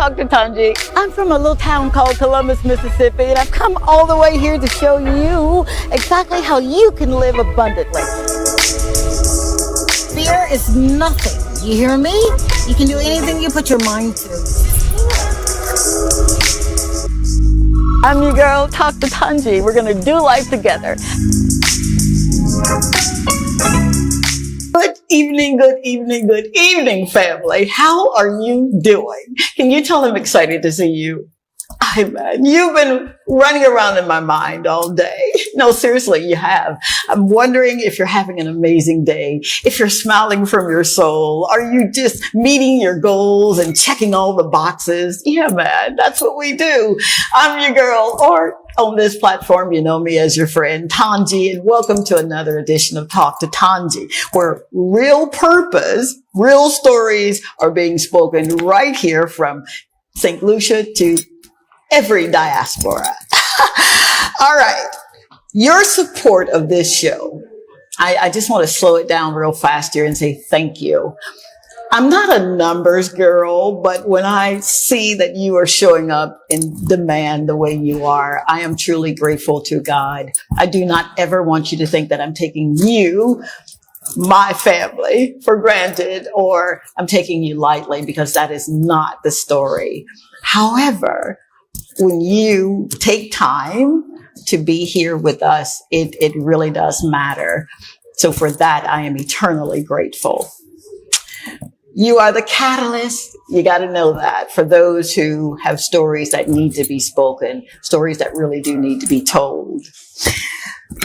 talk to Tongie. I'm from a little town called Columbus, Mississippi, and I've come all the way here to show you exactly how you can live abundantly. Fear is nothing. You hear me? You can do anything you put your mind to. I'm your girl, talk to Tongie. We're gonna do life together. Good evening, family. How are you doing? Can you tell I'm excited to see you? Man, you've been running around in my mind all day. No, seriously, you have. I'm wondering if you're having an amazing day, if you're smiling from your soul. Are you just meeting your goals and checking all the boxes? Yeah, man, that's what we do. I'm your girl, or on this platform, you know me as your friend, Tongie, and welcome to another edition of Talk to Tongie, where real purpose, real stories are being spoken right here from Saint Lucia to every diaspora. All right. Your support of this show, I just want to slow it down real fast here and say thank you. I'm not a numbers girl, but when I see that you are showing up in demand the way you are, I am truly grateful to God. I do not ever want you to think that I'm taking you, my family, for granted, or I'm taking you lightly, because that is not the story. However, when you take time to be here with us, it really does matter. So for that, I am eternally grateful. You are the catalyst. You got to know that, for those who have stories that need to be spoken, stories that really do need to be told.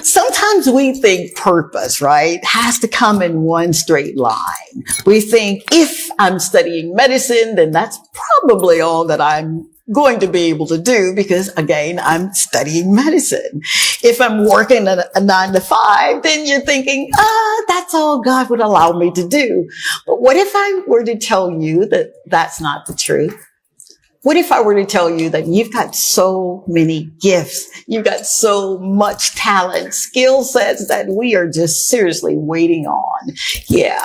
Sometimes we think purpose, right, has to come in one straight line. We think if I'm studying medicine, then that's probably all that I'm going to be able to do, because again, I'm studying medicine. If I'm working a 9 to 5, then you're thinking, that's all God would allow me to do. But what if I were to tell you that that's not the truth? What if I were to tell you that you've got so many gifts, you've got so much talent, skill sets that we are just seriously waiting on? Yeah,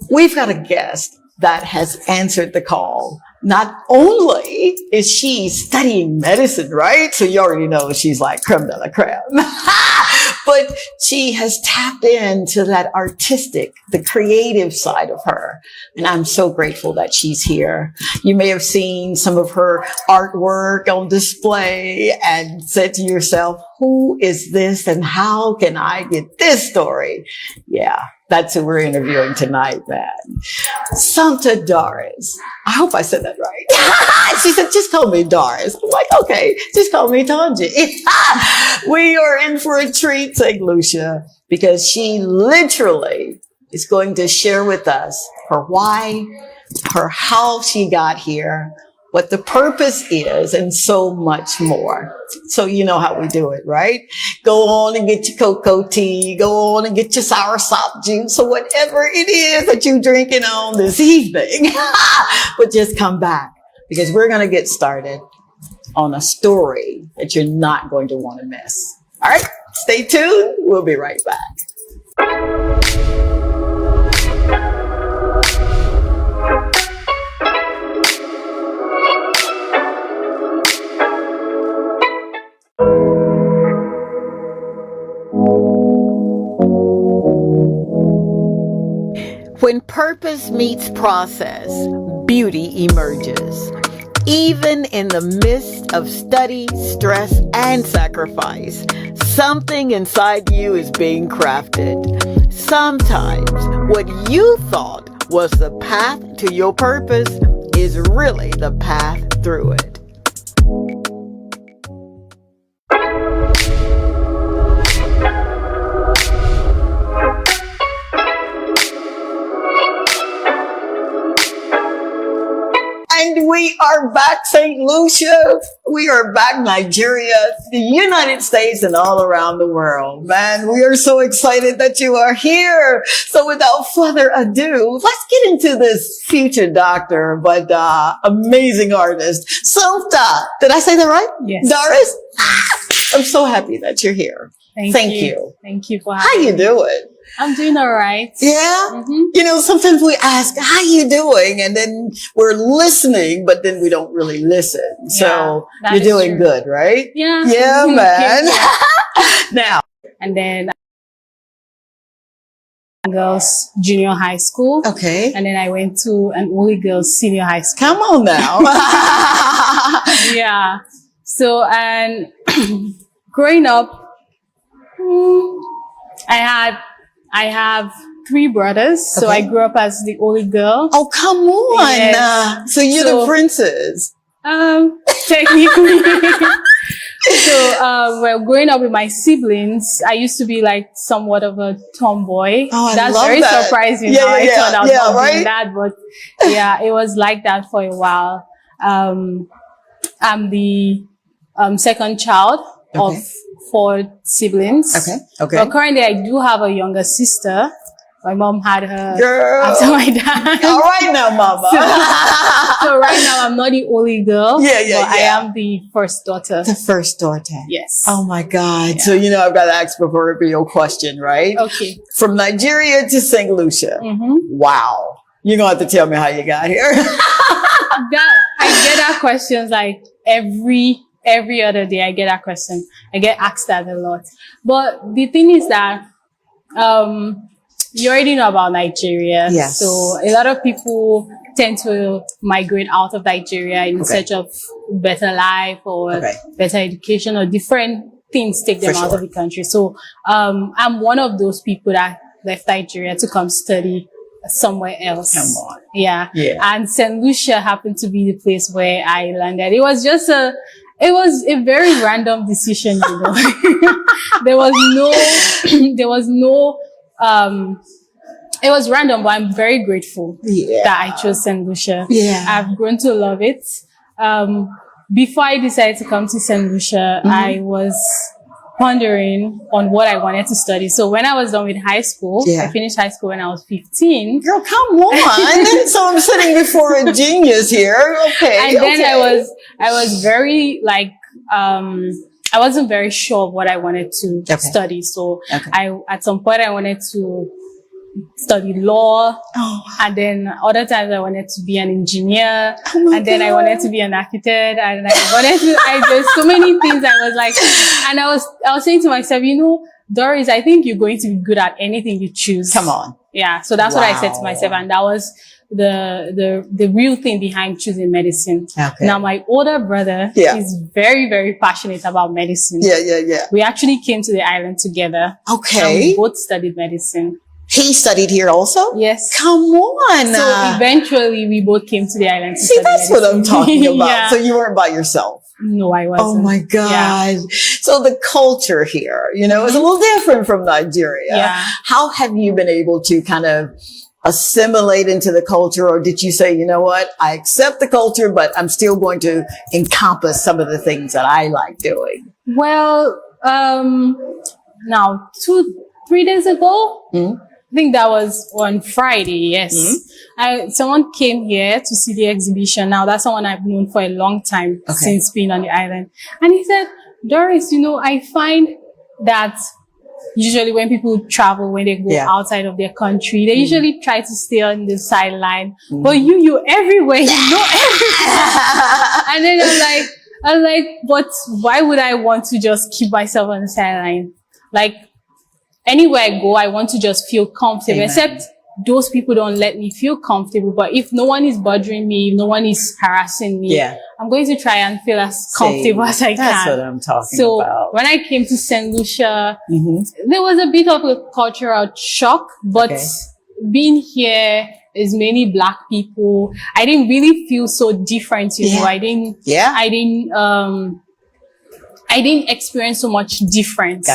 we've got a guest that has answered the call. Not only is she studying medicine, right? So you already know she's like creme de la creme. But she has tapped into that artistic, the creative side of her. And I'm so grateful that she's here. You may have seen some of her artwork on display and said to yourself, who is this and how can I get this story? Yeah, that's who we're interviewing tonight, man. Somto Doris. I hope I said that right. She said, just call me Doris. I'm like, okay, just call me Tongie. We are in for a treat, Saint Lucia, because she literally is going to share with us her why, her how she got here, what the purpose is, and so much more. So you know how we do it, right? Go on and get your cocoa tea, go on and get your soursop juice, or whatever it is that you're drinking on this evening. But just come back, because we're going to get started on a story that you're not going to want to miss. All right, stay tuned. We'll be right back. When purpose meets process, beauty emerges. Even in the midst of study, stress, and sacrifice, something inside you is being crafted. Sometimes what you thought was the path to your purpose is really the path through it. And we are back, Saint Lucia. We are back, Nigeria, the United States, and all around the world. Man, we are so excited that you are here. So without further ado, let's get into this future doctor, but amazing artist, Somto. Did I say that right? Yes. Doris? I'm so happy that you're here. Thank you. Thank you for How having you me. doing? I'm doing all right. Yeah. Mm-hmm. Sometimes we ask, how you doing? And then we're listening, but then we don't really listen. So you're doing good, right? Yeah. Yeah, man. Now. And then girls junior high school. Okay. And then I went to an only girls senior high school. Come on now. Yeah. So, and growing up, I have 3 brothers. So I grew up as the only girl. Oh, come on. Yes. So you're the princess. Technically. So, well, growing up with my siblings, I used to be like somewhat of a tomboy. Oh, I That's love very that. surprising how I turned out not right? being that, but yeah, it was like that for a while. I'm the second child of 4 siblings. Okay. But currently, I do have a younger sister. My mom had her after my dad. All right now, mama. So right now, I'm not the only girl. But I am the first daughter. The first daughter. Yes. Oh my God. So, I've got to ask a proverbial question, right? Okay. From Nigeria to Saint Lucia. Wow. You're going to have to tell me how you got here. I get that questions like every other day. I get that question. I get asked that a lot. But the thing is that, you already know about Nigeria. Yes. So a lot of people tend to migrate out of Nigeria in search of better life or better education or different things take them out of the country. So, I'm one of those people that left Nigeria to come study somewhere else. Come on. Yeah. And Saint Lucia happened to be the place where I landed. It was a very random decision, it was random, but I'm very grateful that I chose Saint Lucia. I've grown to love it. Before I decided to come to Saint Lucia, I was pondering on what I wanted to study. So when I was done with high school, I finished high school when I was 15. Girl, come on. So I'm sitting before a genius here. Okay. And then I was very I wasn't very sure of what I wanted to study. So at some point I wanted to study law. And then other times I wanted to be an engineer. And then I wanted to be an architect. And there's so many things I was like, and I was saying to myself, Doris, I think you're going to be good at anything you choose. Come on. Yeah. So that's what I said to myself. And that was the real thing behind choosing medicine. Now my older brother is very, very passionate about medicine. We actually came to the island together. And we both studied medicine. He studied here also? Yes. Come on. So eventually we both came to the island to study that's medicine. what I'm talking about. So you weren't by yourself? No, I wasn't. Oh my God. So the culture here, is a little different from Nigeria. How have you been able to kind of assimilate into the culture, or did you say, you know what, I accept the culture, but I'm still going to encompass some of the things that I like doing? Well, now 2-3 days ago, I think that was on Friday. Yes. Someone came here to see the exhibition. Now that's someone I've known for a long time since being on the island. And he said, Doris, I find that usually when people travel, when they go outside of their country, they usually try to stay on the sideline. But you're everywhere, everywhere. And then I was like, but why would I want to just keep myself on the sideline? Like, anywhere I go, I want to just feel comfortable, except those people don't let me feel comfortable. But if no one is bothering me, if no one is harassing me, I'm going to try and feel as comfortable as I can. That's what I'm talking about. So when I came to Saint Lucia, there was a bit of a cultural shock, but being here is many Black people. I didn't really feel so different, I didn't experience so much difference.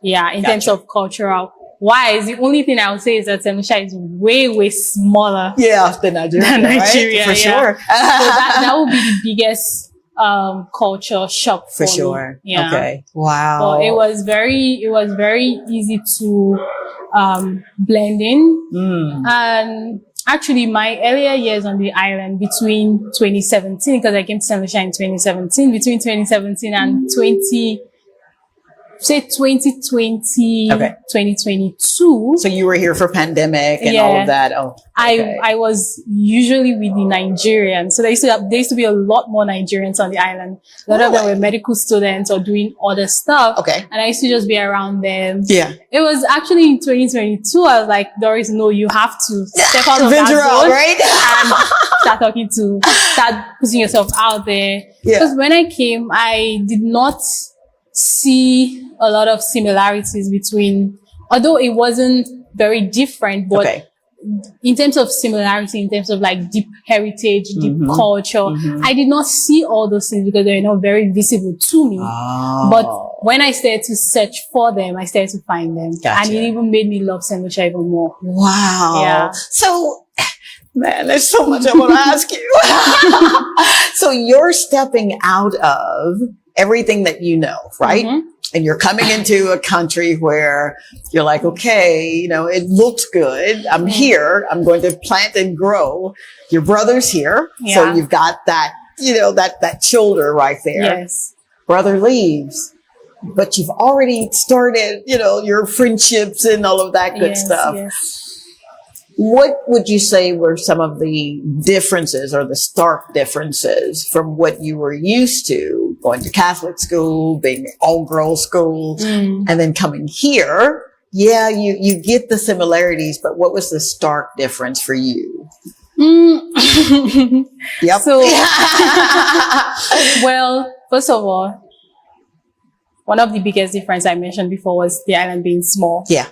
In terms of cultural wise, the only thing I would say is that Saint Lucia is way, way smaller. Than Nigeria. For sure. So that would be the biggest culture shock for me. Okay. Wow. But it was very easy to blend in. And actually my earlier years on the island between 2017, because I came to Saint Lucia in 2017, between 2017 and say 2020, Okay. 2022. So you were here for pandemic and all of that. Oh, okay. I was usually with the Nigerians. So there used to be a lot more Nigerians on the island. A lot of them were medical students or doing other stuff. Okay. And I used to just be around them. Yeah. It was actually in 2022. I was like, Doris, no, you have to step out of that zone, right? and start putting yourself out there. Yeah. Because when I came, I did not see a lot of similarities between, although it wasn't very different, but in terms of similarity, in terms of like deep heritage, deep culture, I did not see all those things because they're not very visible to me. Oh. But when I started to search for them, I started to find them. Gotcha. And it even made me love Saint Lucia even more. Wow. Yeah. So, man, there's so much I want to ask you. So you're stepping out of everything that you know, right? And you're coming into a country where you're like, okay, you know, it looks good. I'm here. I'm going to plant and grow. Your brother's here. Yeah. So you've got that, you know, that shoulder right there. Yes. Brother leaves, but you've already started, you know, your friendships and all of that good stuff. Yes. What would you say were some of the differences or the stark differences from what you were used to going to Catholic school, being all girls school, and then coming here? Yeah, you get the similarities, but what was the stark difference for you? Yep. So, well, first of all, one of the biggest difference I mentioned before was the island being small. Yeah.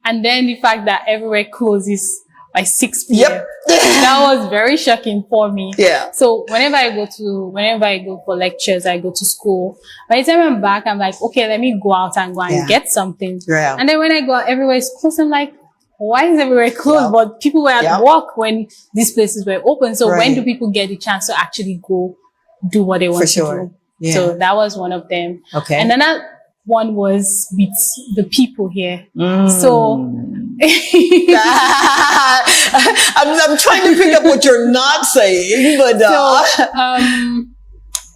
And then the fact that everywhere closes by 6 p.m. Yep. That was very shocking for me. Yeah. So whenever I go for lectures, I go to school. By the time I'm back, I'm like, okay, let me go out and go and get something. Yeah. And then when I go out, everywhere is closed. I'm like, why is everywhere closed? Yep. But people were at work when these places were open. So when do people get the chance to actually go do what they want to do? Yeah. So that was one of them. Okay. And then that one was with the people here. So I'm trying to pick up what you're not saying, but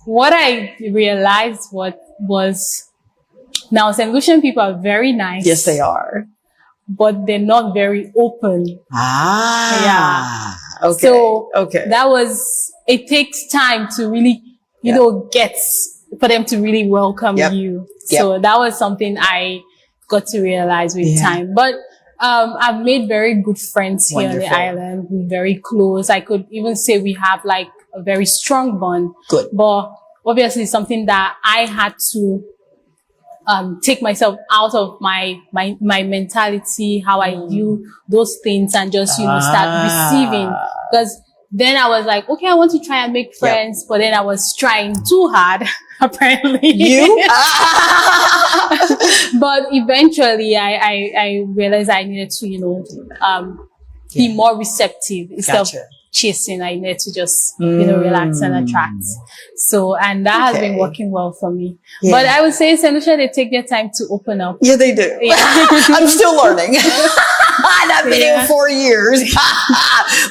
what I realized was now Saint Lucian people are very nice. Yes, they are. But they're not very open. Yeah. Okay. So okay. It takes time to really, you know, for them to really welcome you. So that was something I got to realize with time. But I've made very good friends here on the island. We're very close. I could even say we have like a very strong bond. Good. But obviously something that I had to take myself out of my mentality, how I view those things, and just, you know, start receiving. Because then I was like, okay, I want to try and make friends, but then I was trying too hard, apparently. You? But eventually I realized I needed to, you know, be more receptive instead of chasing. I needed to just, you know, relax and attract. So, and that has been working well for me. Yeah. But I would say Saint Lucia, they take their time to open up. Yeah, they do. Yeah. I'm still learning. I've been here 4 years.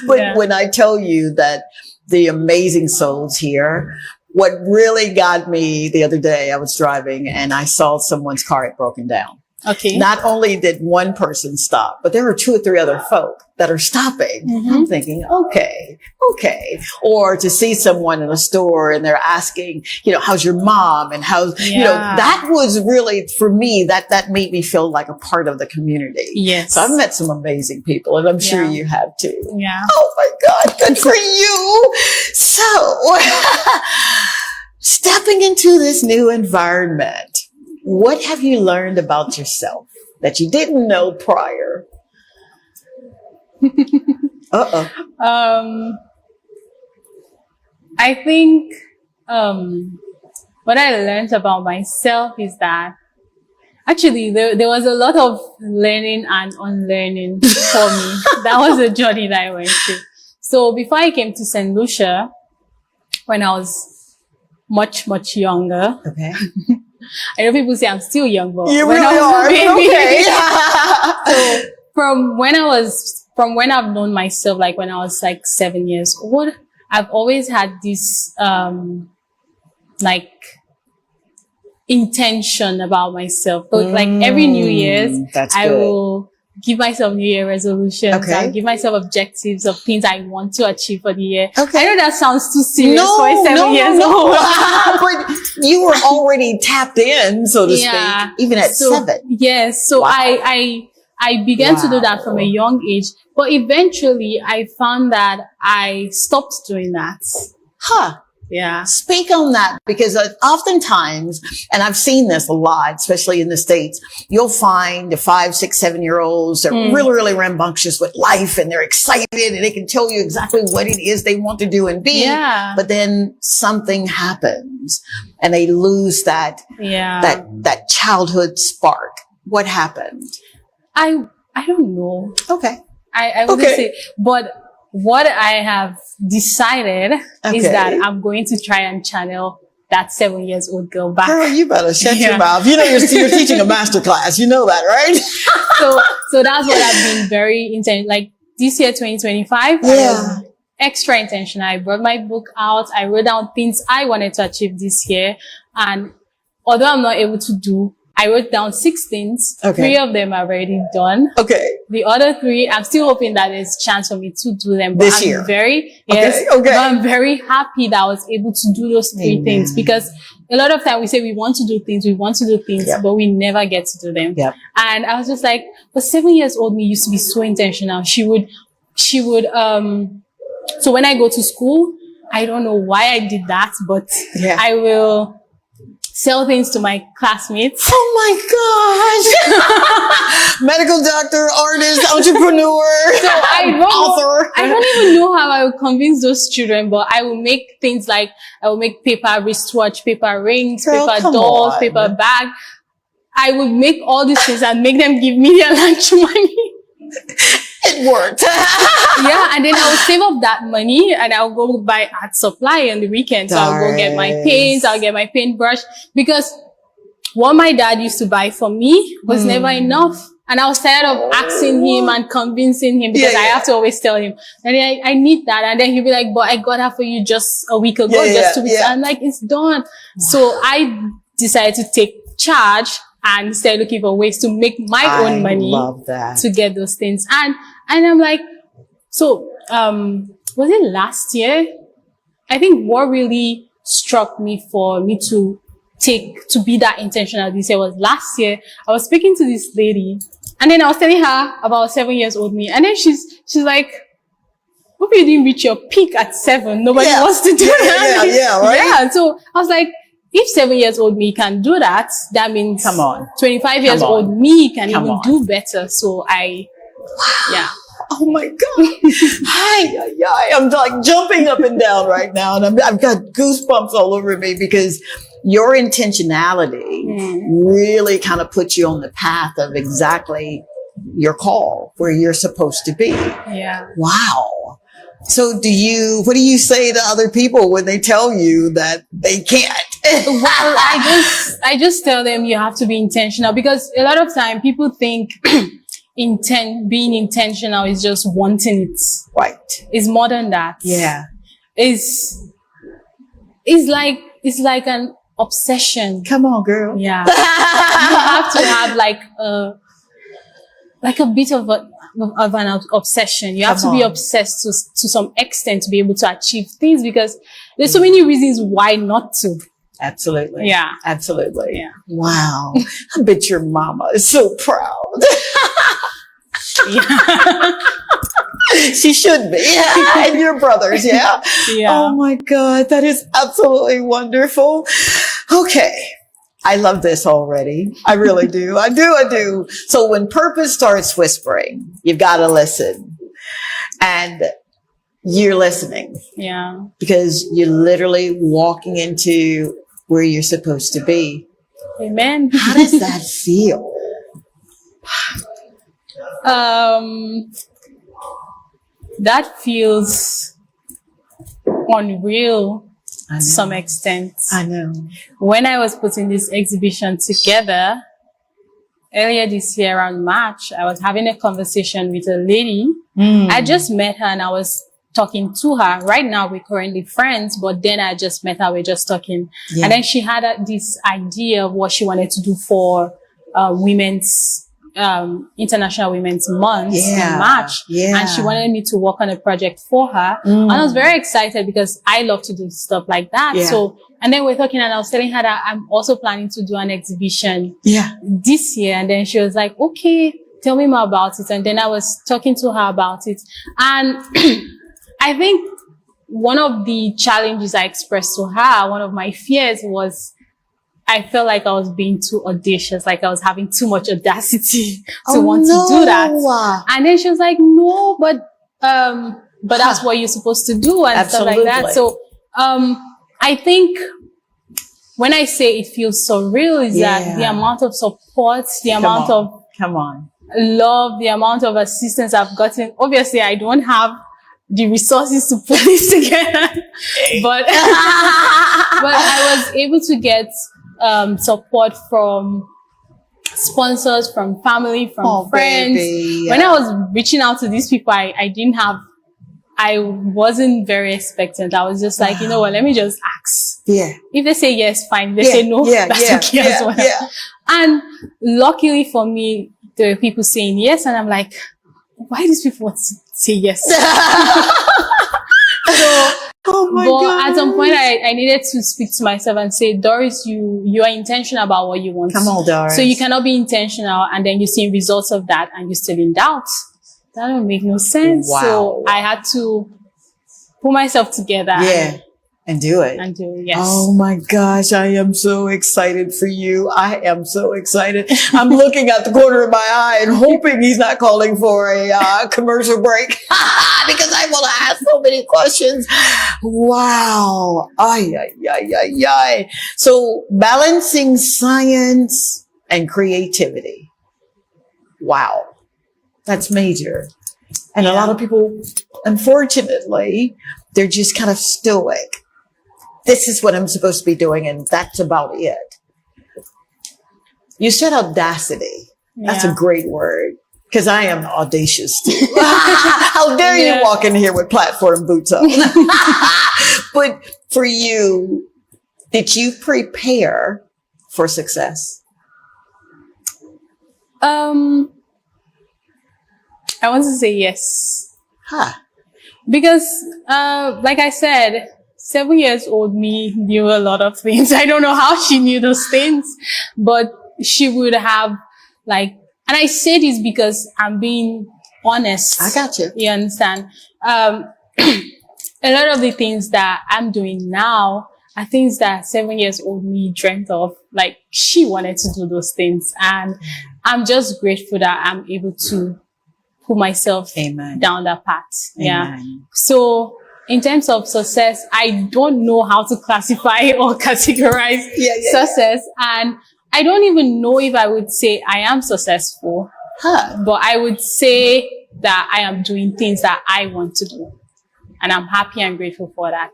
But when I tell you that the amazing souls here, what really got me the other day, I was driving and I saw someone's car had broken down. Okay. Not only did one person stop, but there were 2 or 3 other folk that are stopping. I'm thinking, okay. Or to see someone in a store and they're asking, you know, how's your mom and how's, you know, that was really, for me, that made me feel like a part of the community. Yes. So I've met some amazing people and I'm sure you have too. Yeah. Oh my God. Good for you. So stepping into this new environment, what have you learned about yourself that you didn't know prior? I think what I learned about myself is that actually there was a lot of learning and unlearning for me. That was a journey that I went through. So before I came to Saint Lucia, when I was much, much younger. Okay. I know people say I'm still young, but you when really I was are. a baby, Okay. so from when I've known myself, like when I was like 7 years old, I've always had this, like intention about myself. But like every New Year's, I will give myself New Year resolutions. Okay. I'll give myself objectives of things I want to achieve for the year. Okay. I know that sounds too serious for a 7 years old. But you were already tapped in, so to speak, even at 7. Yes. So I began to do that from a young age, but eventually I found that I stopped doing that. Huh. Yeah. Speak on that, because oftentimes, and I've seen this a lot, especially in the States, you'll find the 5, 6, 7-year-olds that are really, really rambunctious with life, and they're excited and they can tell you exactly what it is they want to do and be. Yeah. But then something happens and they lose that childhood spark. What happened? I don't know. Okay. I wouldn't say, but what I have decided is that I'm going to try and channel that 7-year-old girl back. Girl, you better shut your mouth. You know, you're teaching a master class. You know that, right? So that's what I've been very intentional. Like this year, 2025, I was extra intentional. I brought my book out. I wrote down things I wanted to achieve this year. And although I'm not able to do, I wrote down 6 things. 3 of them are already done. Okay. The other 3, I'm still hoping that there's a chance for me to do them. But this year. But I'm very happy that I was able to do those 3 things, because a lot of time we say we want to do things, but we never get to do them. And I was just like, but 7-year-old me used to be so intentional. She would, so when I go to school, I don't know why I did that, but I will sell things to my classmates. Oh my gosh. Medical doctor, artist, entrepreneur, so author. I don't even know how I would convince those children, but I will make things like, I will make paper wristwatch, paper rings, paper dolls, paper bag. I would make all these things and make them give me their lunch money. It worked. And then I would save up that money and I'll go buy art supply on the weekend. So I'll go get my paints, I'll get my paintbrush, because what my dad used to buy for me was never enough. And I was tired of asking him and convincing him, because I have to always tell him, and I need that. And then he'll be like, but I got that for you just a week ago, just 2 weeks. I'm like, it's done. Wow. So I decided to take charge and start looking for ways to make my own money to get those things. And I'm like, so, was it last year? I think what really struck me for me to be that intentional this year was last year. I was speaking to this lady, and then I was telling her about 7-year-old me. And then she's like, hope you didn't reach your peak at 7. Nobody wants to do that. Right? So I was like, if 7-year-old me can do that, that means 25-year-old me can even do better. So oh my God. I'm like jumping up and down right now. And I've got goosebumps all over me, because your intentionality really kind of puts you on the path of exactly your call, where you're supposed to be. Wow. So what do you say to other people when they tell you that they can't? Well, I just tell them you have to be intentional, because a lot of time people think being intentional is just wanting it. Right. It's more than that. Yeah. It's like an obsession. Come on, girl. Yeah. You have to have like a bit of an obsession. You have to be obsessed to some extent to be able to achieve things, because there's so many reasons why not to. Absolutely. Yeah. Absolutely. Yeah. Wow. I bet your mama is so proud. She should be. Yeah. And your brothers. Yeah. Oh my God. That is absolutely wonderful. Okay. I love this already. I really do. I do. So when purpose starts whispering, you've got to listen. And you're listening. Yeah. Because you're literally walking into where you're supposed to be. Amen. How does that feel? That feels unreal to some extent. I know. When I was putting this exhibition together earlier this year around March, I was having a conversation with a lady. I just met her and I was talking to her. Right now, we're currently friends, but then I just met her. We're just talking. Yeah. And then she had this idea of what she wanted to do for International Women's Month in March. Yeah. And she wanted me to work on a project for her. And I was very excited because I love to do stuff like that. Yeah. So, and then we're talking and I was telling her that I'm also planning to do an exhibition this year. And then she was like, okay, tell me more about it. And then I was talking to her about it. And I think one of the challenges I expressed to her, one of my fears was I felt like I was being too audacious, like I was having too much audacity to want to do that. And then she was like, no, but that's what you're supposed to do and stuff like that. So, I think when I say it feels so real is that the amount of support, the amount of love, the amount of assistance I've gotten. Obviously, I don't have the resources to put this together, but I was able to get support from sponsors, from family, from friends. Baby, When I was reaching out to these people, I wasn't very expectant. I was just like, you know what, let me just ask. Yeah. If they say yes, fine. If they say no, that's okay as well. Yeah. And luckily for me, there were people saying yes, and I'm like, why do these people want to say yes? But at some point, I needed to speak to myself and say, Doris, you are intentional about what you want. Come on, Doris. So you cannot be intentional and then you see results of that and you're still in doubt. That don't make no sense. Wow. So I had to put myself together. And do it. Yes. Oh my gosh, I am so excited for you. I am so excited. I'm looking at the corner of my eye and hoping he's not calling for a commercial break because I want to ask so many questions. Wow. Ay. So balancing science and creativity. Wow. That's major. And a lot of people, unfortunately, they're just kind of stoic. This is what I'm supposed to be doing, and that's about it. You said audacity. That's a great word, because I am audacious too. How dare you walk in here with platform boots on? But for you, did you prepare for success? I want to say yes. Because, like I said, 7 years old me knew a lot of things. I don't know how she knew those things, but she would have and I say this because I'm being honest. I got you. You understand? A lot of the things that I'm doing now are things that 7 years old me dreamt of. Like, she wanted to do those things. And I'm just grateful that I'm able to put myself down that path. Yeah. So in terms of success, I don't know how to classify or categorize success. And I don't even know if I would say I am successful, but I would say that I am doing things that I want to do. And I'm happy and grateful for that.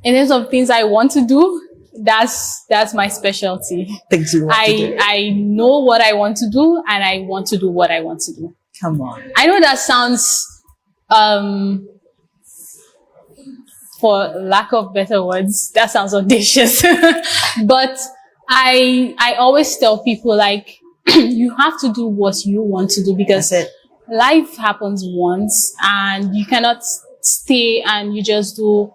In terms of things I want to do, that's my specialty. Things you want to do. I know what I want to do, and I want to do what I want to do. Come on. I know that sounds, for lack of better words, that sounds audacious. But I always tell people, like, you have to do what you want to do, because life happens once, and you cannot stay and you just do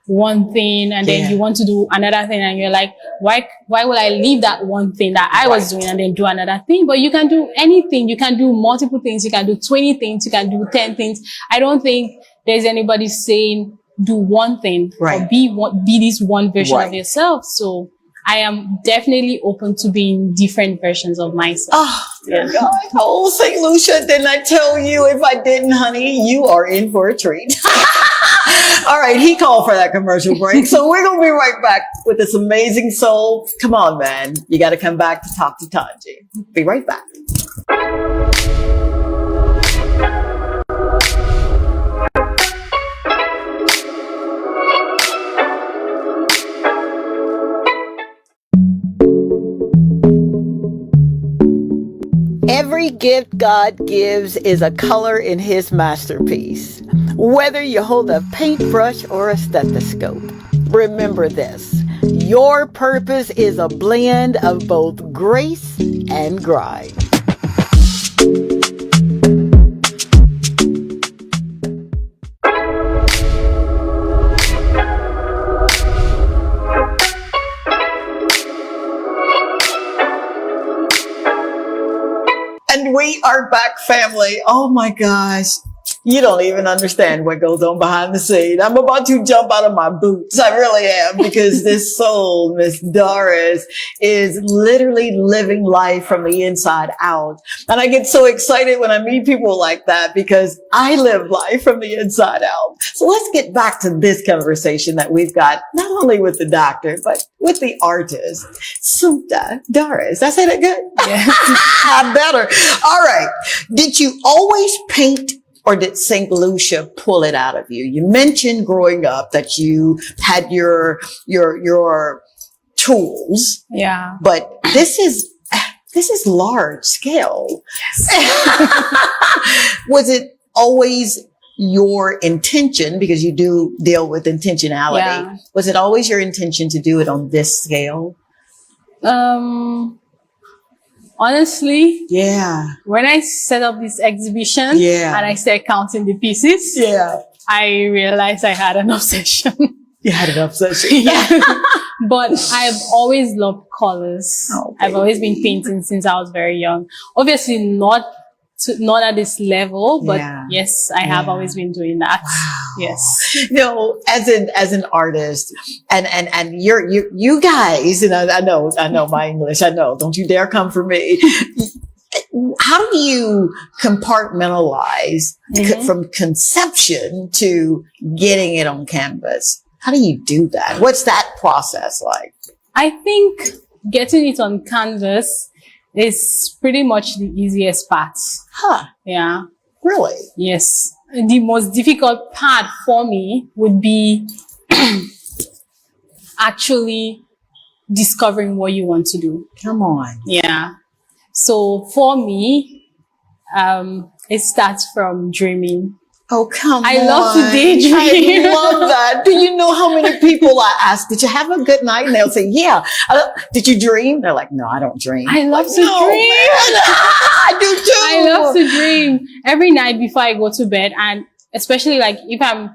one thing and then you want to do another thing, and you're like, why will I leave that one thing that I was doing and then do another thing? But you can do anything. You can do multiple things. You can do 20 things. You can do 10 things. I don't think there's anybody saying do one thing or be this one version of yourself. So I am definitely open to being different versions of myself. Oh, dear God. Oh, Saint Lucia, didn't I tell you? If I didn't, honey, you are in for a treat. All right, he called for that commercial break. So we're going to be right back with this amazing soul. Come on, man. You got to come back to talk to Tongie. Be right back. Every gift God gives is a color in his masterpiece. Whether you hold a paintbrush or a stethoscope, remember this. Your purpose is a blend of both grace and grind. And we are back, family. Oh my gosh. You don't even understand what goes on behind the scene. I'm about to jump out of my boots. I really am, because this soul, Miss Doris, is literally living life from the inside out. And I get so excited when I meet people like that, because I live life from the inside out. So let's get back to this conversation that we've got, not only with the doctor, but with the artist, Somto Doris. I say that good? Yeah. I better. All right. Did you always paint, or did Saint Lucia pull it out of you? You mentioned growing up that you had your tools. Yeah. But this is large scale. Yes. Was it always your intention, because you do deal with intentionality? Yeah. Was it always your intention to do it on this scale? Honestly, Yeah. when I set up this exhibition Yeah. and I started counting the pieces, Yeah. I realized I had an obsession. You had an obsession. Yeah. But I've always loved colors. Oh, I've always been painting since I was very young. Obviously not at this level, but Yeah. yes, I have Yeah. always been doing that. Wow. Yes. You know, as an artist, and you guys, and I know my English, I know, don't you dare come for me. How do you compartmentalize from conception to getting it on canvas? How do you do that? What's that process like? I think getting it on canvas is pretty much the easiest part. Huh. Yeah. Really? Yes. The most difficult part for me would be actually discovering what you want to do. Come on. Yeah. So for me, it starts from dreaming. Oh, come on. I love to daydream. I love that. Do you know how many people I ask, did you have a good night? And they'll say, yeah. Did you dream? They're like, no, I don't dream. I love to No, dream. man. I do too. I love to dream every night before I go to bed, and especially like if I'm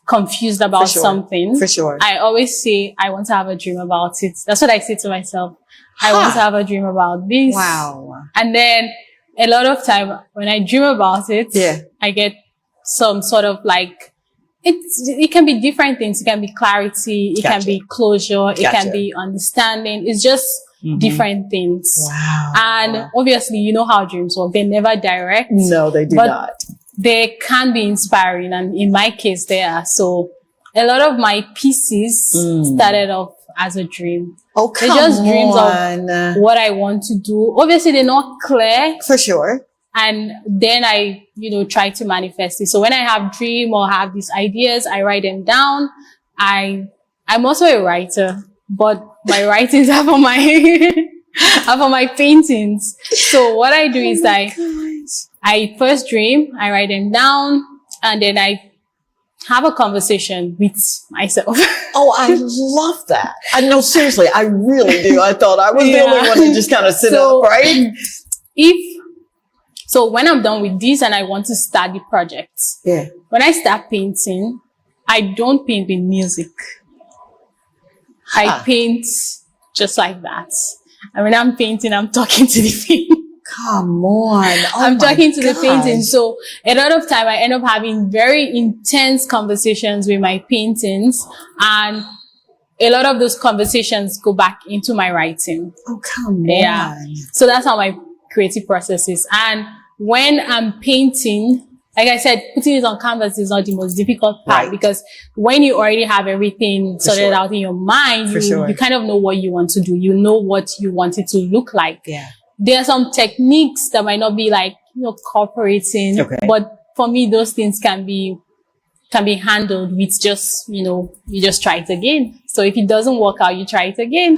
confused about something. For sure. I always say I want to have a dream about it. That's what I say to myself. I want to have a dream about this. Wow. And then a lot of time when I dream about it, I get some sort of like, it can be different things. It can be clarity. It can be closure. It can be understanding. It's just different things. Wow. And obviously, you know how dreams work. They never direct. No, they do not. They can be inspiring. And in my case, they are. So a lot of my pieces started off as a dream. Oh, come They're just dreams on. of what I want to do. Obviously, they're not clear. For sure. And then I, try to manifest it. So when I have dream or have these ideas, I write them down. I'm also a writer, but my writings are for my paintings. So what I do is I first dream, I write them down, and then I have a conversation with myself. Oh, I love that. I know, seriously, I really do. I thought I was the only one to just kind of sit up, right? So when I'm done with this and I want to start the project, when I start painting, I don't paint with music. I paint just like that. And when I'm painting, I'm talking to the painting. Come on. Oh, I'm talking to the painting. So a lot of time I end up having very intense conversations with my paintings, and a lot of those conversations go back into my writing. Oh, come on. So that's how my creative process is. And when I'm painting, like I said, putting it on canvas is not the most difficult part, because when you already have everything sorted out in your mind, you kind of know what you want to do. You know what you want it to look like. Yeah. There are some techniques that might not be like, cooperating, but for me, those things can be handled with just, you just try it again. So if it doesn't work out, you try it again.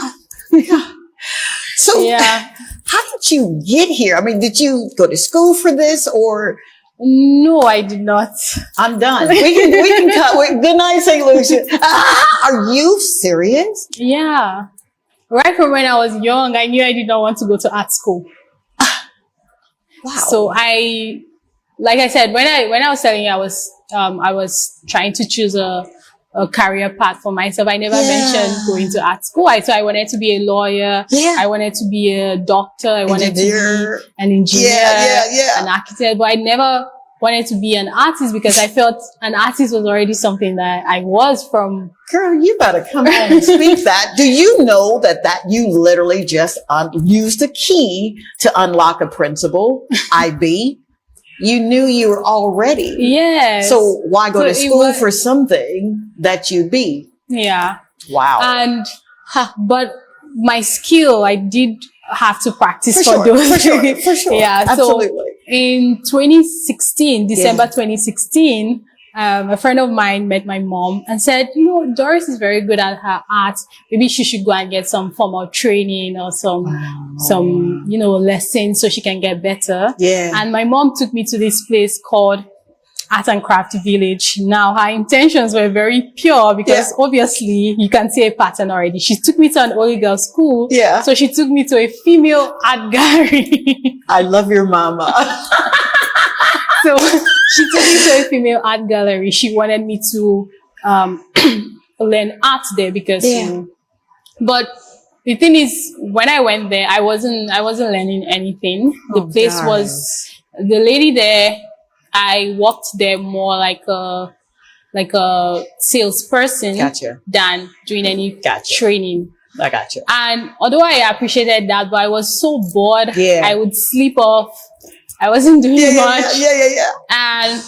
So Yeah. how did you get here? I mean, did you go to school for this or? No, I did not. I'm done. We can cut. Good night, Saint Lucia. Are you serious? Yeah. Right from when I was young, I knew I did not want to go to art school. Wow. So like I said, when I was telling you, I was trying to choose a career path for myself. I never mentioned going to art school. So I wanted to be a lawyer. Yeah. I wanted to be a doctor. I wanted to be an engineer, an architect, but I never wanted to be an artist because I felt an artist was already something that I was from. Girl, you better come on and speak that. Do you know that you literally just used a key to unlock a principle, IB? You knew you were already. Yes. So why go to school for something that you be? Yeah. Wow. And, but my skill, I did have to practice for sure, those. For sure. Yeah. Absolutely. So in 2016, December 2016, a friend of mine met my mom and said, you know, Doris is very good at her art. Maybe she should go and get some formal training or some, you know, lessons so she can get better. Yeah. And my mom took me to this place called Art and Craft Village. Now, her intentions were very pure because obviously you can see a pattern already. She took me to an only girl school. Yeah. So she took me to a female art gallery. I love your mama. So she took me to a female art gallery. She wanted me to learn art there because, but the thing is, when I went there, I wasn't learning anything. The place was, the lady there, I worked there more like a salesperson than doing any training. I got you. And although I appreciated that, but I was so bored. Yeah. I would sleep off. I wasn't doing much. Yeah. And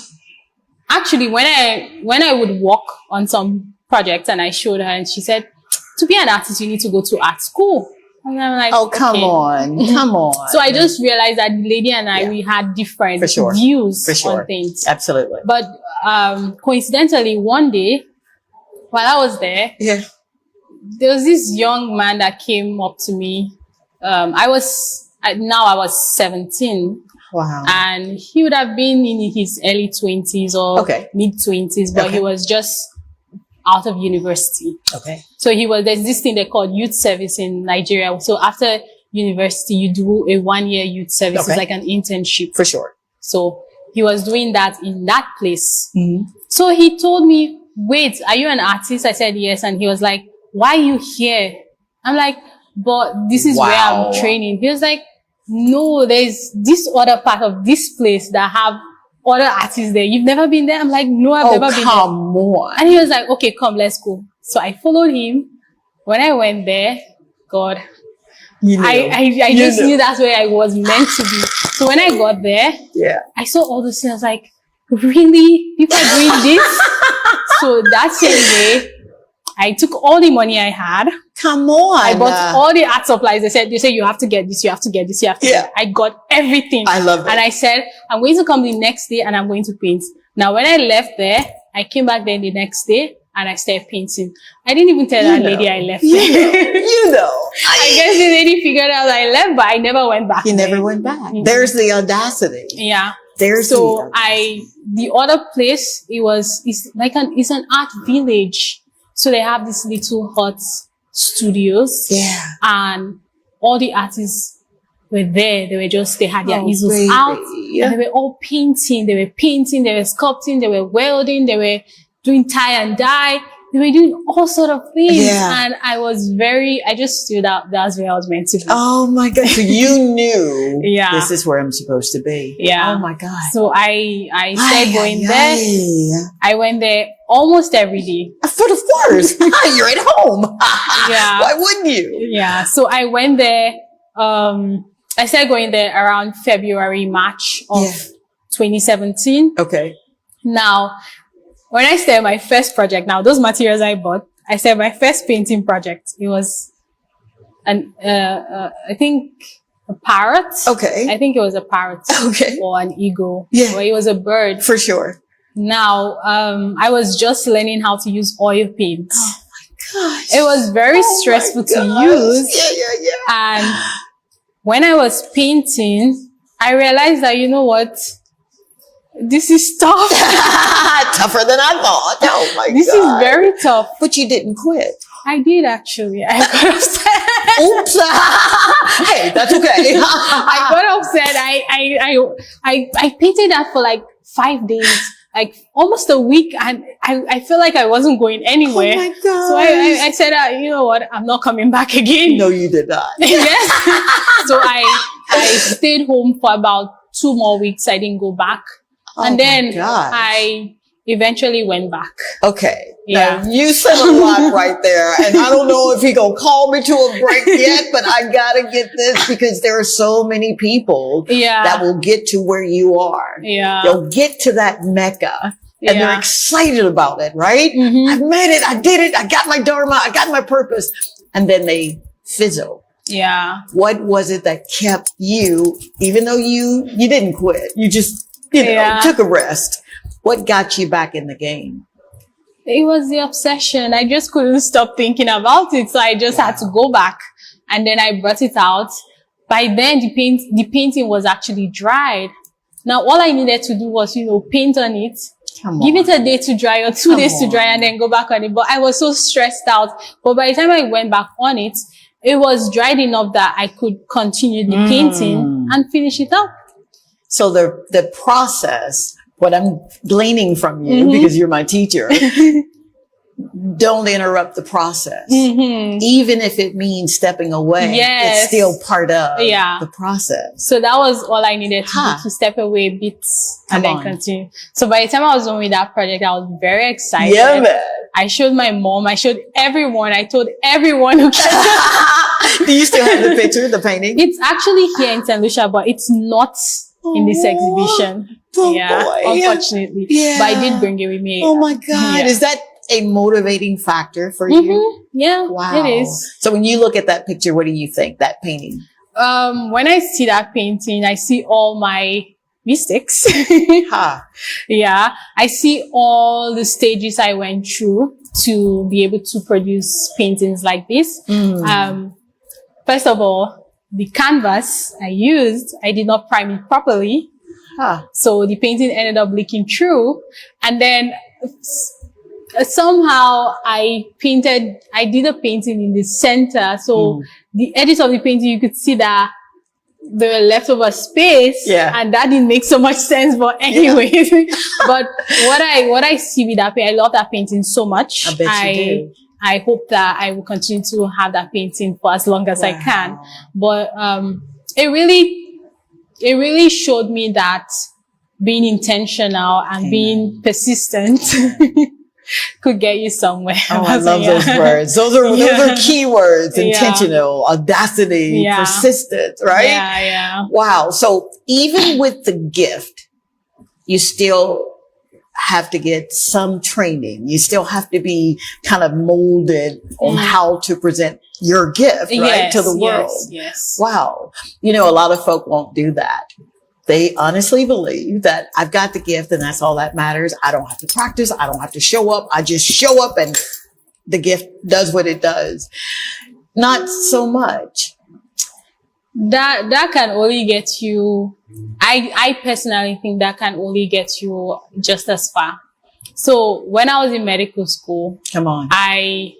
actually, when I would work on some projects and I showed her and she said, to be an artist, you need to go to art school. And I'm like, oh, come on. So I just realized that the lady and I, we had different views on things. Absolutely. But, coincidentally, one day while I was there, there was this young man that came up to me. I was 17. Wow. And he would have been in his early 20s or mid 20s, but he was just out of university. Okay. So there's this thing they call youth service in Nigeria. So after university, you do a 1-year youth service. It's like an internship. For sure. So he was doing that in that place. So he told me, wait, are you an artist? I said, yes. And he was like, why are you here? I'm like, but this is where I'm training. He was like, no, there's this other part of this place that have other artists there. You've never been there? I'm like, no, I've never been there. Come on. And he was like, okay, come, let's go. So I followed him. When I went there, God, I just knew that's where I was meant to be. So when I got there, I saw all those things. I was like, really? People are doing this? So that same day, I took all the money I had. Come on. I bought all the art supplies. They said, you have to get this, you have to get this, you have to get it. I got everything. I love it. And I said, I'm going to come the next day and I'm going to paint. Now, when I left there, I came back then the next day and I started painting. I didn't even tell that lady I left there. You know. I guess the lady figured out I left, but I never went back. You never went back. There's the audacity. Yeah. So the other place, it's an art village. So they have these little hut studios. Yeah. And all the artists were there. They had their easels out. And they were all painting. They were sculpting, they were welding, they were doing tie and dye. They were doing all sort of things. Yeah. And I just stood out. That's where I was meant to be. Oh my God. So you knew this is where I'm supposed to be. Yeah. Oh my God. So I started going there. I went there almost every day. But of course. You're at home. Yeah. Why wouldn't you? Yeah. So I went there. I started going there around February, March of 2017. Okay. Now, when I started my first project, now those materials I bought, I started my first painting project. It was I think a parrot. Okay. I think it was a parrot. Okay. Or an eagle. Yeah. Or it was a bird. For sure. Now, I was just learning how to use oil paint. Oh my gosh. It was very stressful to use. Yeah. And when I was painting, I realized that, you know what? This is tough. Tougher than I thought. Oh my God. This is very tough. But you didn't quit. I did actually. I got upset. Oops. Hey, that's okay. I got upset. I painted that for like 5 days, like almost a week, and I feel like I wasn't going anywhere. Oh my God. So I said, you know what? I'm not coming back again. No, you did not. Yes. So I stayed home for about 2 more weeks. I didn't go back. And then I eventually went back. Okay. Yeah. Now, you said a lot right there. And I don't know if he gonna call me to a break yet, but I gotta get this because there are so many people that will get to where you are. Yeah. They'll get to that Mecca and they're excited about it, right? Mm-hmm. I've made it. I did it. I got my Dharma. I got my purpose. And then they fizzle. Yeah. What was it that kept you, even though you didn't quit, you just, you know, took a rest? What got you back in the game? It was the obsession. I just couldn't stop thinking about it. So I just had to go back, and then I brought it out. By then the painting was actually dried. Now all I needed to do was, you know, paint on it, give it a day to dry or 2 days to dry, and then go back on it. But I was so stressed out. But by the time I went back on it, it was dried enough that I could continue the painting and finish it up. So the process, what I'm gleaning from you, because you're my teacher, don't interrupt the process. Even if it means stepping away, it's still part of the process. So that was all I needed to do, to step away a bit and then continue. So by the time I was done with that project, I was very excited. Yeah, man. I showed my mom, I showed everyone, I told everyone who came. Do you still have the picture, the painting? It's actually here in Saint Lucia, but it's not in this exhibition. Unfortunately. But I did bring it with me. Oh my God. Is that a motivating factor for you? Yeah. Wow. It is. So when you look at that picture, what do you think? That painting? When I see that painting, I see all my mistakes. Yeah. I see all the stages I went through to be able to produce paintings like this. First of all, the canvas I used, I did not prime it properly. So the painting ended up leaking through. And then somehow I did a painting in the center. So the edges of the painting, you could see that there were leftover space. And that didn't make so much sense. But anyway, but what I see with that painting, I love that painting so much. I bet you do. I hope that I will continue to have that painting for as long as I can. But it really showed me that being intentional and being persistent could get you somewhere. Oh, I love those words. Those are key words. Intentional, audacity, persistence, right? Yeah. Wow. So even with the gift, you still have to get some training. You still have to be kind of molded on how to present your gift, right, to the world. Yes. Wow. You know, a lot of folk won't do that. They honestly believe that I've got the gift and that's all that matters. I don't have to practice. I don't have to show up. I just show up and the gift does what it does. Not so much. That can only get you, I personally think that can only get you just as far. So when I was in medical school, I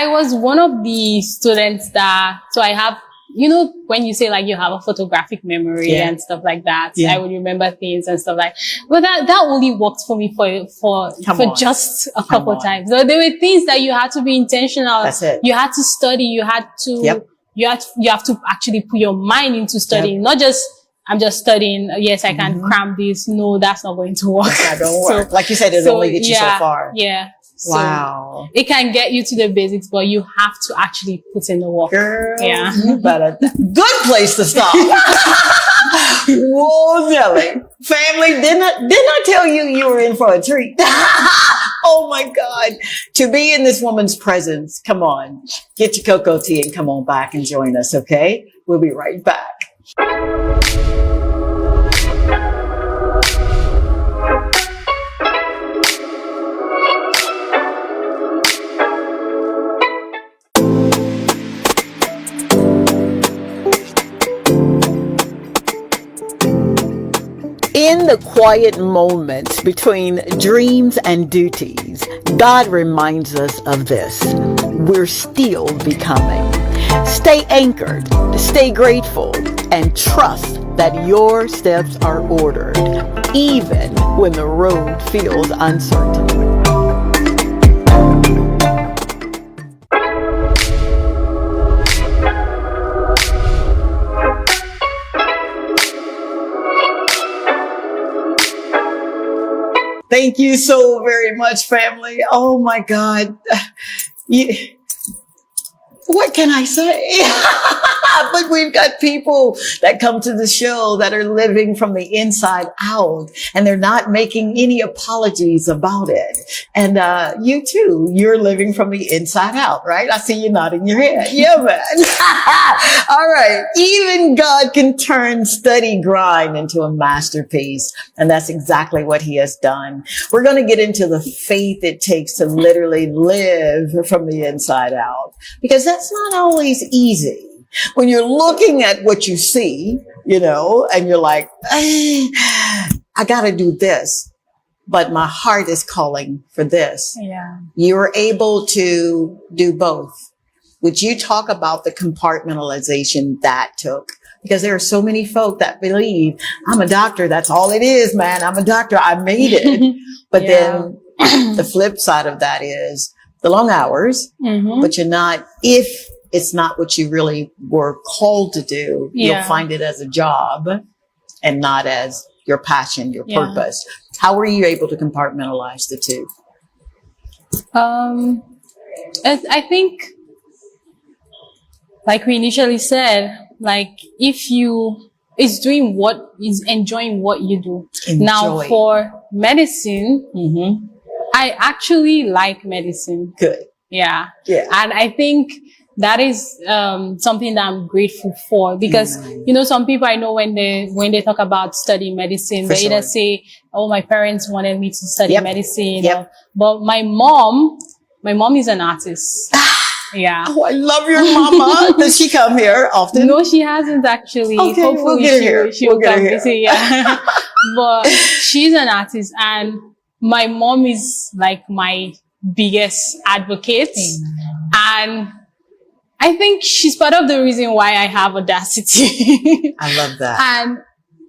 was one of the students so I have, you know, when you say like you have a photographic memory and stuff like that, I would remember things and stuff like, but that only worked for me for just a couple of times. So there were things that you had to be intentional. That's it. You had to study. You had to, you have to actually put your mind into studying, not just, I'm just studying. Yes, I can cram this. No, that's not going to work. That don't work. Like you said, it'll only get you so far. Yeah. Wow. So it can get you to the basics, but you have to actually put in the work. Girl, you better. Good place to stop. Whoa, Nelly. Family, didn't I tell you were in for a treat? Oh my God. To be in this woman's presence, come on. Get your cocoa tea and come on back and join us, okay? We'll be right back. quiet moments between dreams and duties, God reminds us of this. We're still becoming. Stay anchored, stay grateful, and trust that your steps are ordered, even when the road feels uncertain. Thank you so very much, family. Oh my God. What can I say? But we've got people that come to the show that are living from the inside out, and they're not making any apologies about it. And you too, you're living from the inside out, right? I see you nodding your head. Yeah, man. All right. Even God can turn steady grind into a masterpiece. And that's exactly what he has done. We're going to get into the faith it takes to literally live from the inside out, because that's not always easy. When you're looking at what you see, you know, and you're like, I got to do this, but my heart is calling for this. Yeah. You're able to do both. Would you talk about the compartmentalization that took? Because there are so many folk that believe, I'm a doctor. That's all it is, man. I'm a doctor. I made it. But then the flip side of that is the long hours, but you're not, if it's not what you really were called to do, you'll find it as a job and not as your passion, your purpose. How were you able to compartmentalize the two? I think, like we initially said, like if you is doing what is enjoying what you do. Now for medicine, I actually like medicine. Good. Yeah. And I think that is something that I'm grateful for, because you know, some people I know when they talk about studying medicine, they either say, "Oh, my parents wanted me to study medicine," you know? But my mom is an artist. Yeah. Oh, I love your mama. Does she come here often? No, she hasn't actually. Okay, hopefully we'll get her here. She'll come visit. Yeah. But she's an artist, and my mom is like my biggest advocate, and I think she's part of the reason why I have audacity. I love that. And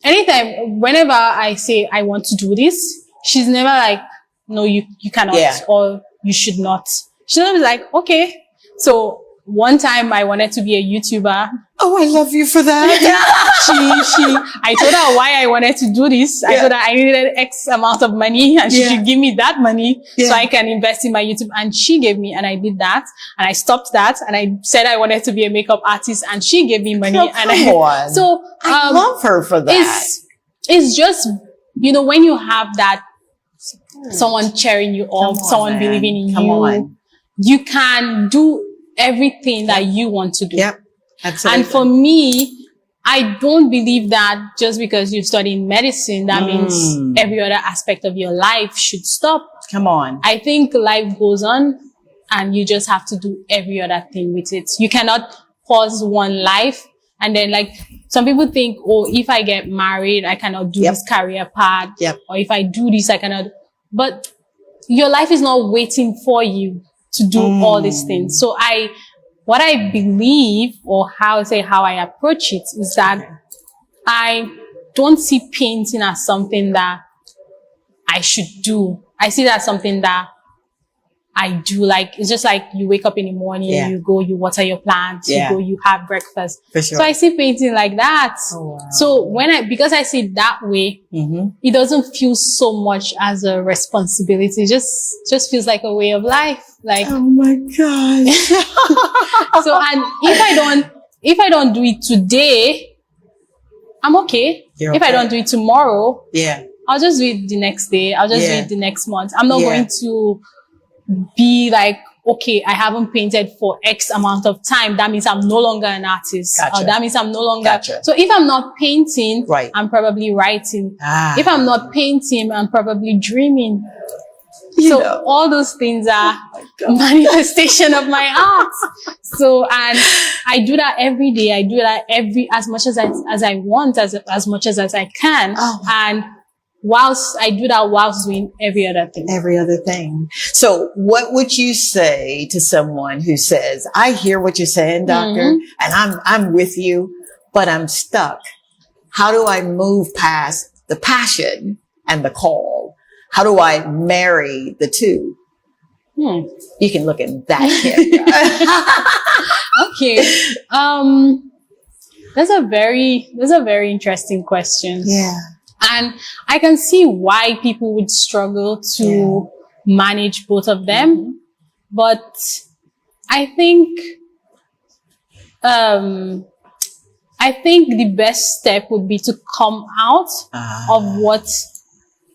anytime, whenever I say I want to do this, she's never like, no, you cannot, or you should not. She's always like, okay. So one time I wanted to be a YouTuber. Oh, I love you for that. I told her why I wanted to do this. I told her I needed X amount of money, and she should give me that money so I can invest in my YouTube. And she gave me, and I did that, and I stopped that, and I said I wanted to be a makeup artist, and she gave me money. So I love her for that. It's just, you know, when you have that someone cheering you up, someone believing in you, you can do everything that you want to do. Yep. Absolutely. And for me, I don't believe that just because you've studied medicine, that means every other aspect of your life should stop. Come on. I think life goes on, and you just have to do every other thing with it. You cannot pause one life and then, like, some people think, oh, if I get married, I cannot do this career path. Or if I do this, I cannot. But your life is not waiting for you to do all these things. So what I believe, or how I approach it, is that I don't see painting as something that I should do. I see that as something that I do. Like, it's just like you wake up in the morning, you go, you water your plants, you go, you have breakfast. For sure. So I see painting like that. Oh, wow. So because I see it that way, it doesn't feel so much as a responsibility. It just feels like a way of life. Like, oh my gosh. So, and if I don't do it today, I'm okay. If I don't do it tomorrow, I'll just do it the next day. I'll just do it the next month. I'm not going to be like, okay, I haven't painted for X amount of time. That means I'm no longer an artist. Or that means I'm no longer. So if I'm not painting, I'm probably writing. If I'm not painting, I'm probably dreaming. So all those things are manifestation of my art. So, and I do that every day. I do that as much as I want, as much as I can. And whilst I do that whilst doing every other thing. Every other thing. So what would you say to someone who says, I hear what you're saying, doctor, and I'm with you, but I'm stuck. How do I move past the passion and the call? How do I marry the two? You can look at that camera. Okay. That's a very interesting question. Yeah. And I can see why people would struggle to manage both of them. But I think the best step would be to come out of what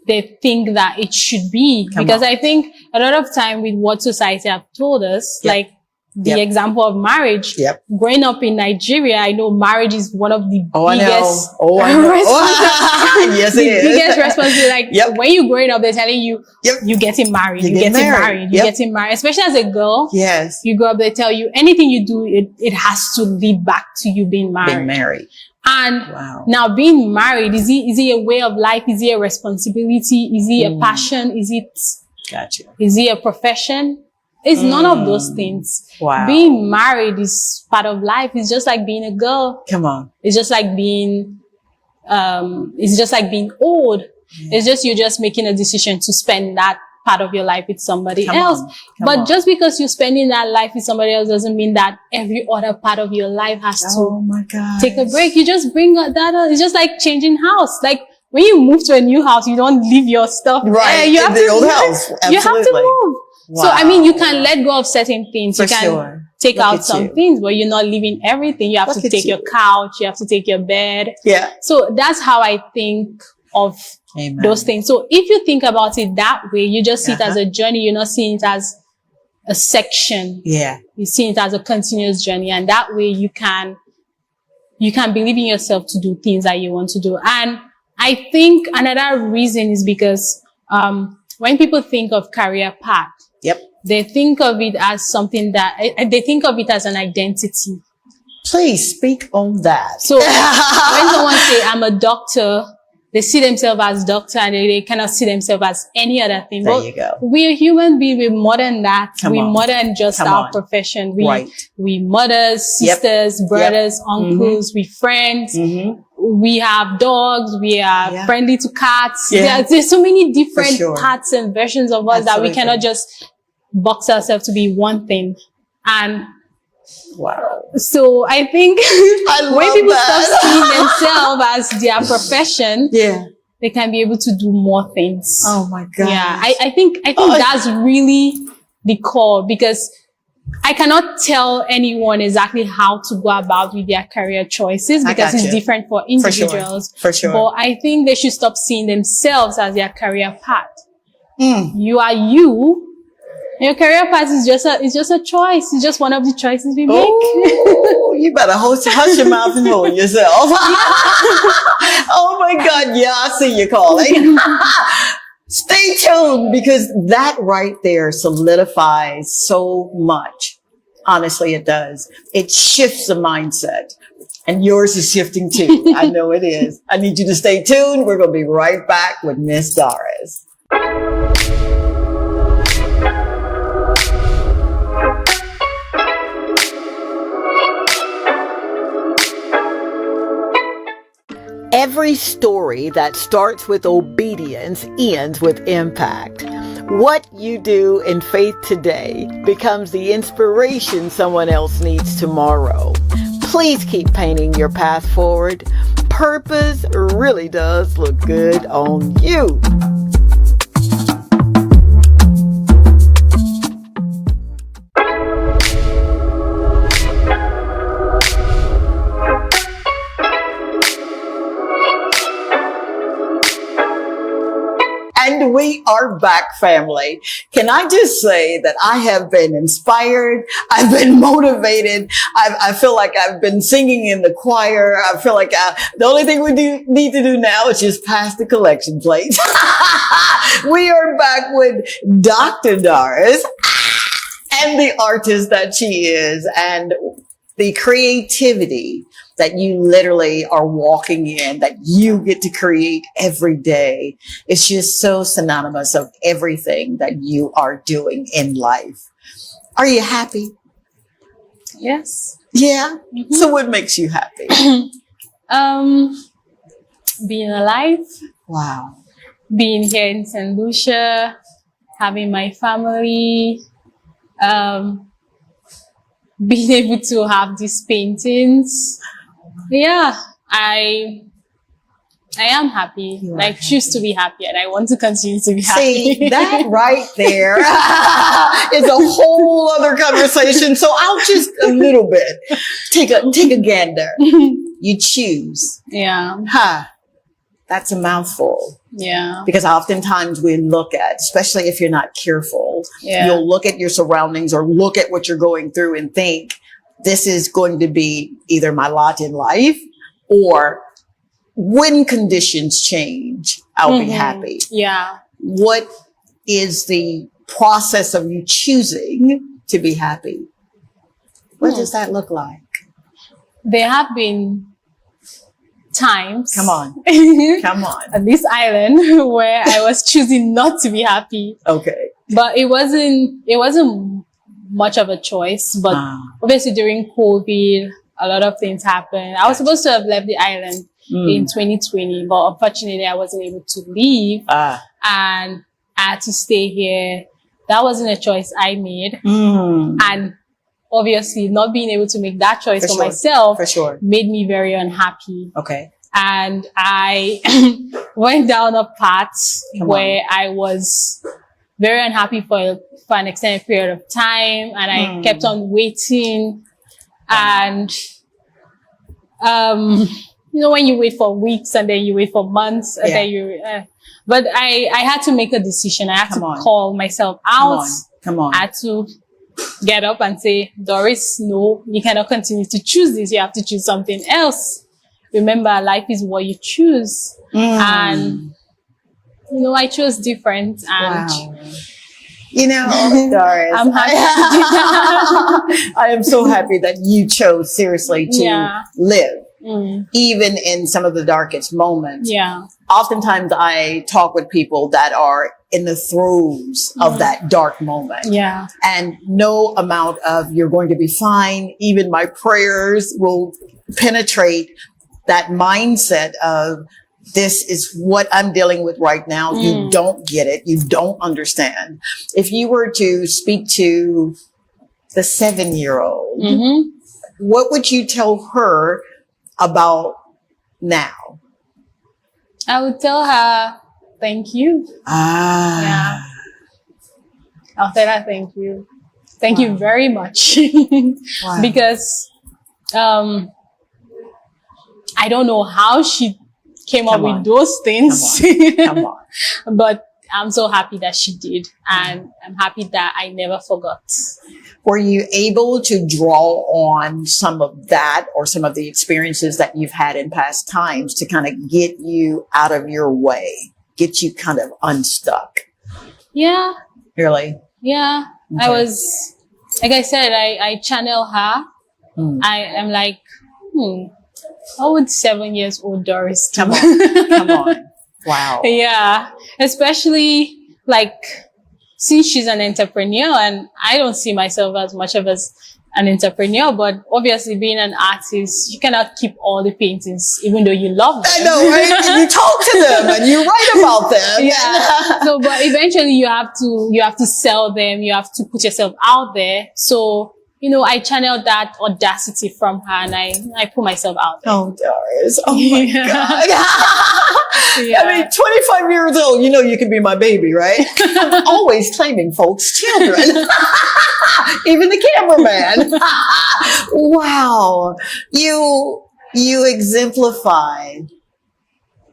they think that it should be. Because I think a lot of time with what society have told us, like the example of marriage, growing up in Nigeria, I know marriage is one of the biggest yes, it is. biggest responsibility. Like when you're growing up, they're telling you, you're getting married, you're getting married. Especially as a girl, you grow up, they tell you anything you do, it has to lead back to you being married. And now being married, is it a way of life? Is it a responsibility? Is it a passion? Is it a profession? It's none of those things. Being married is part of life. It's just like being a girl. Come on. It's just like being old. It's just, you're just making a decision to spend that part of your life with somebody else. But just because you're spending that life with somebody else doesn't mean that every other part of your life has to take a break. You just bring that up. It's just like changing house. Like when you move to a new house, you don't leave your stuff there. You have to old house. Absolutely. You have to move. So, I mean, you can let go of certain things. You can take out some things, but you're not leaving everything. You have to take your couch. You have to take your bed. Yeah. So that's how I think of those things. So if you think about it that way, you just see it as a journey. You're not seeing it as a section. Yeah. You see it as a continuous journey. And that way you can believe in yourself to do things that you want to do. And I think another reason is because, when people think of career path, they think of it as something that, they think of it as an identity. Please speak on that. So when someone say, I'm a doctor, they see themselves as doctor and they cannot see themselves as any other thing. There you go. We're human beings. We're more than that. We're more than just our profession. We mothers, sisters, brothers, uncles, we friends. We have dogs. We are friendly to cats. There's so many different parts and versions of us that we cannot just box ourselves to be one thing. And so I think when people stop seeing themselves as their profession, they can be able to do more things. Oh my God. Yeah. I think that's really the core, because I cannot tell anyone exactly how to go about with their career choices, because it's different for individuals. For sure. But I think they should stop seeing themselves as their career path. You are you. Your career path is just a choice. It's just one of the choices we make. You better hush your mouth and hold yourself. Oh my God. Yeah, I see you calling. Stay tuned, because that right there solidifies so much. Honestly, it does. It shifts the mindset. And yours is shifting too. I know it is. I need you to stay tuned. We're going to be right back with Miss Doris. Every story that starts with obedience ends with impact. What you do in faith today becomes the inspiration someone else needs tomorrow. Please keep painting your path forward. Purpose really does look good on you. And we are back, family. Can I just say that I have been inspired. I've been motivated. I feel like I've been singing in the choir. I feel like the only thing we need to do now is just pass the collection plate. We are back with Dr. Doris and the artist that she is. And the creativity that you literally are walking in, that you get to create every day, is just so synonymous of everything that you are doing in life. Are you happy? Yes. Yeah. So what makes you happy? Being alive, Wow. being here in Saint Lucia, having my family, being able to have these paintings. Yeah, I am happy. You are I choose to be happy, and I want to continue to be happy. See, that right there is a whole other conversation. So I'll just a little bit take a gander. You choose. Yeah. That's a mouthful. Yeah. Because oftentimes we look at, especially if you're not careful, you'll look at your surroundings or look at what you're going through and think, this is going to be either my lot in life, or when conditions change, I'll be happy. Yeah. What is the process of you choosing to be happy? What does that look like? There have been times. Come on. Come on. On this island where I was choosing not to be happy. Okay. But it wasn't much of a choice. But obviously during COVID, a lot of things happened. I was supposed to have left the island in 2020, but unfortunately I wasn't able to leave. And I had to stay here. That wasn't a choice I made. And obviously not being able to make that choice for myself made me very unhappy. Okay. And I went down a path where I was very unhappy for an extended period of time, and I kept on waiting. And you know, when you wait for weeks and then you wait for months and then you but I had to make a decision. I had to call myself out. Come on. I had to get up and say, Doris, no, you cannot continue to choose this. You have to choose something else. Remember, life is what you choose. And, you know, I chose different. And you know, Doris, I'm happy. I am so happy that you chose seriously to live, even in some of the darkest moments. Oftentimes I talk with people that are in the throes of that dark moment. And no amount of you're going to be fine, even my prayers will penetrate that mindset of this is what I'm dealing with right now. You don't get it. You don't understand. If you were to speak to the 7-year-old, what would you tell her about now? I would tell her, thank you. I'll tell her thank you. Thank you very much. Because I don't know how she came up with those things. Come on. But I'm so happy that she did. And I'm happy that I never forgot. Were you able to draw on some of that or some of the experiences that you've had in past times to kind of get you out of your way, get you kind of unstuck? Yeah. Really? Yeah. Okay. I was, like I said, I channel her. I am like, how would 7-year-old Doris do? Come on. Wow. Yeah. Especially like, since she's an entrepreneur, and I don't see myself as much of an entrepreneur, but obviously being an artist, you cannot keep all the paintings, even though you love them. I know, right? And you talk to them and you write about them. So, but eventually you have to sell them. You have to put yourself out there. So, you know, I channeled that audacity from her, and I put myself out there. Oh, Doris. Oh my God. I mean, 25 years old, you know, you can be my baby, right? I'm always claiming folks' children. Even the cameraman. Wow. You exemplify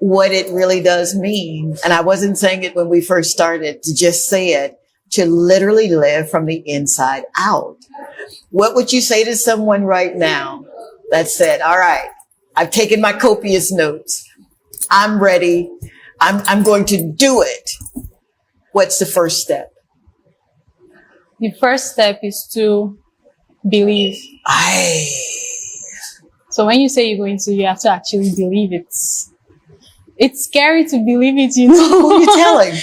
what it really does mean. And I wasn't saying it when we first started, to just say it, to literally live from the inside out. What would you say to someone right now that said, all right, I've taken my copious notes. I'm ready. I'm going to do it. What's the first step? The first step is to believe. Aye. So when you say you're going to, you have to actually believe it. It's scary to believe it, you know. Who are you telling?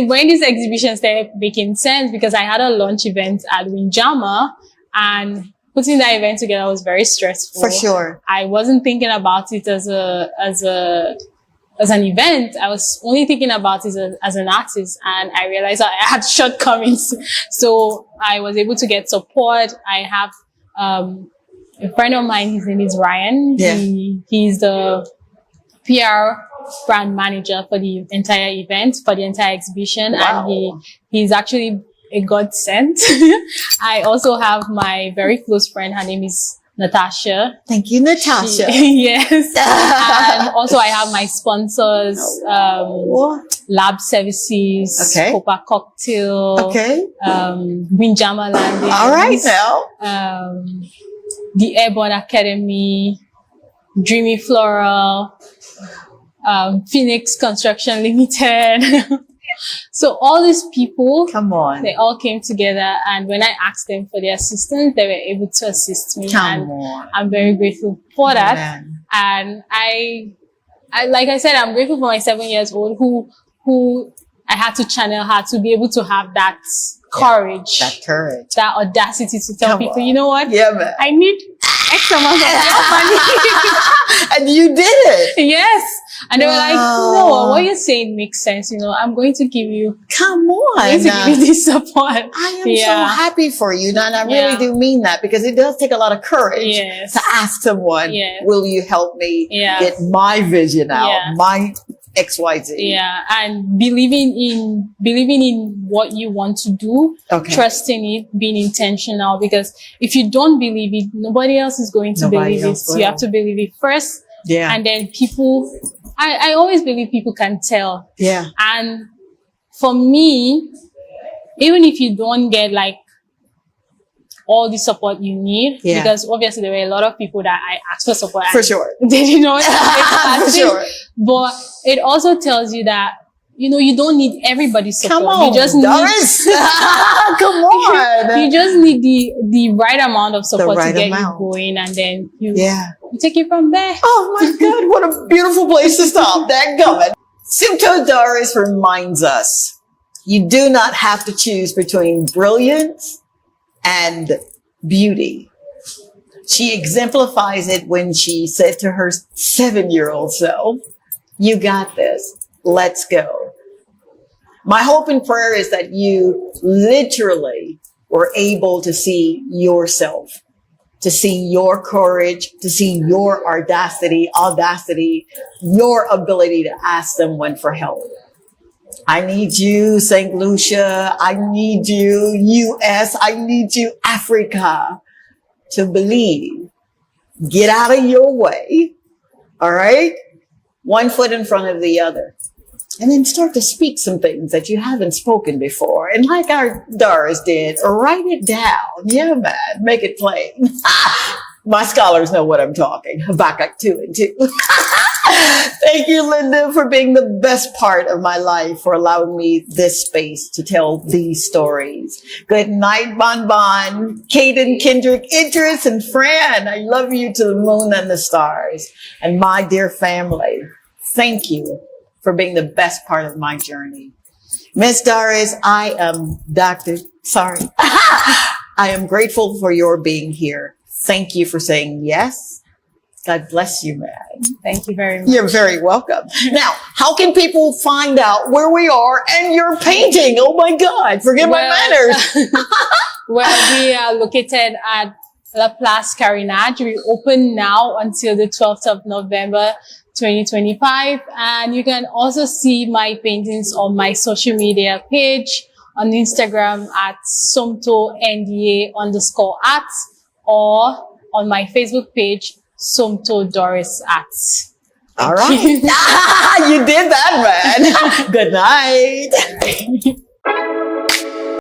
When this exhibition started making sense, because I had a launch event at Windjammer, and putting that event together was very stressful. For sure. I wasn't thinking about it as an event. I was only thinking about it as an artist, and I realized I had shortcomings. So I was able to get support. I have a friend of mine, his name is Ryan. Yeah. He's the PR brand manager for the entire event, for the entire exhibition. Wow. And he's actually a godsend. I also have my very close friend. Her name is Natasha. Thank you, Natasha. Yes. And also I have my sponsors, Lab Services, Okay. Copa Cocktail, Okay. Windjammer Landing. All right now. The Airborne Academy, Dreamy Floral, Phoenix Construction Limited. So all these people, Come on. they all came together, and when I asked them for their assistance, they were able to assist me. Come on. I'm very grateful for that. Man. And I, like I said, I'm grateful for my 7-year-old who I had to channel her to be able to have that courage, That courage. that audacity to tell Come people, on. you know what? Yeah, man. I need X amount of money. And you did it. Yes. And they were like, Wow. no, what you're saying makes sense. You know, I'm going to give you, Come on. I'm going to give you this support. I am so happy for you. And I really Yeah. do mean that, because it does take a lot of courage Yes. to ask someone, Yes. will you help me Yeah. get my vision out, Yeah. my XYZ? Yeah. And believing in what you want to do, Okay. trusting it, being intentional, because if you don't believe it, nobody else is going to Nobody believe it. else will. You have to believe it first. Yeah. And then people, I always believe people can tell. Yeah. And for me, even if you don't get like all the support you need, Yeah. because obviously there were a lot of people that I asked for support. For and sure. They didn't know. For sure. But it also tells you that, you know, you don't need everybody's support. Come on, you just Doris. Come on. you just need the right amount of support right to get amount. you going, and then you take it from there. Oh my God, what a beautiful place to stop. That going. Somto Doris reminds us, you do not have to choose between brilliance and beauty. She exemplifies it when she said to her 7-year-old self, you got this. Let's go. My hope and prayer is that you literally were able to see yourself, to see your courage, to see your audacity, your ability to ask someone for help. I need you, Saint Lucia. I need you, US. I need you, Africa, to believe. Get out of your way. All right? One foot in front of the other. And then start to speak some things that you haven't spoken before. And like our Doris did, write it down. Yeah, man. Make it plain. My scholars know what I'm talking. Habakkuk 2 and 2. Thank you, Linda, for being the best part of my life, for allowing me this space to tell these stories. Good night, Bon Bon, Kaden, Kendrick, Idris, and Fran. I love you to the moon and the stars. And my dear family, thank you for being the best part of my journey. Miss Doris, I am I am grateful for your being here. Thank you for saying yes. God bless you, man. Thank you very much. You're very welcome. Now, how can people find out where we are and your painting? Oh my God, forgive my manners. Well, we are located at La Place Carinage. We open now until the 12th of November, 2025. And you can also see my paintings on my social media page on Instagram at SomtoNDA_art, or on my Facebook page, Somto Doris Art. All right. You did that, man. Good night.